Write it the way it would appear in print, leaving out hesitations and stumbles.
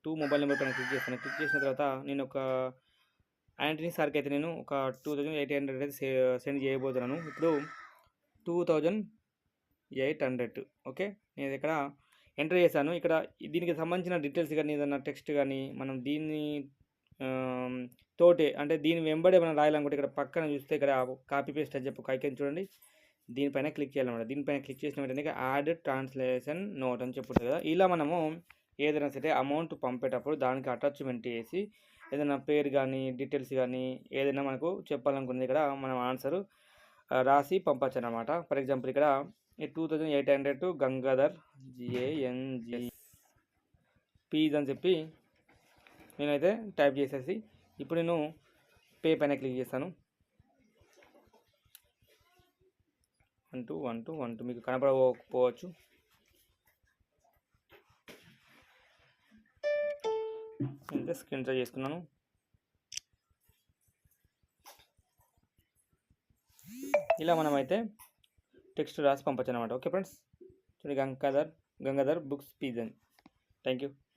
2 mobile number పైన click చేస్తాను. Click చేసిన తర్వాత నేను ఒక ఆంటనీ సార్కి అయితే నేను ఒక 2800 అయితే సెండ్ చేయబోతున్నాను. ఇప్పుడు 2800 ఓకే. నేను ఇక్కడ ఎంటర్ చేశాను. ఇక్కడ దీనికి సంబంధించిన డీటెయిల్స్ కానీ ఏదైనా టెక్స్ట్ కానీ మనం దీన్ని తోటే అంటే దీని వెంబడి మనం రాయాలనుకుంటే ఇక్కడ పక్కన చూస్తే ఇక్కడ కాపీ పేస్ట్ అని చెప్పి ఒక ఐకాన్ చూడండి. దీనిపైన క్లిక్ చేయాలన్నమాట. దీనిపైన క్లిక్ చేసిన వెంటనే యాడ్ ట్రాన్స్లేషన్ నోట్ అని చెప్పుంటుంది కదా. ఇలా మనము ఏదైనా సరే అమౌంట్ పంపేటప్పుడు దానికి అటాచ్మెంట్ చేసి ఏదైనా పేరు కానీ డీటెయిల్స్ కానీ ఏదైనా మనకు చెప్పాలనుకున్నది ఇక్కడ మనం ఆన్సర్ రాసి పంపచ్చు అన్నమాట. ఫర్ ఎగ్జాంపుల్ ఇక్కడ 2800 గంగాధర్ GANG పీజ్ అని చెప్పి నేనైతే టైప్ చేసేసి ఇప్పుడు నేను పే పైన క్లిక్ చేస్తాను. 1212 మీకు కనపడకపోవచ్చు. అయితే స్క్రీన్ షాట్ చేసుకున్నాను. ఇలా మనం అయితే టెక్స్ట్ రాసి పంపచ్చు అనమాట. ఓకే ఫ్రెండ్స్, చూడండి గంగాధర్ బుక్స్ పీజ్ అని. Thank you.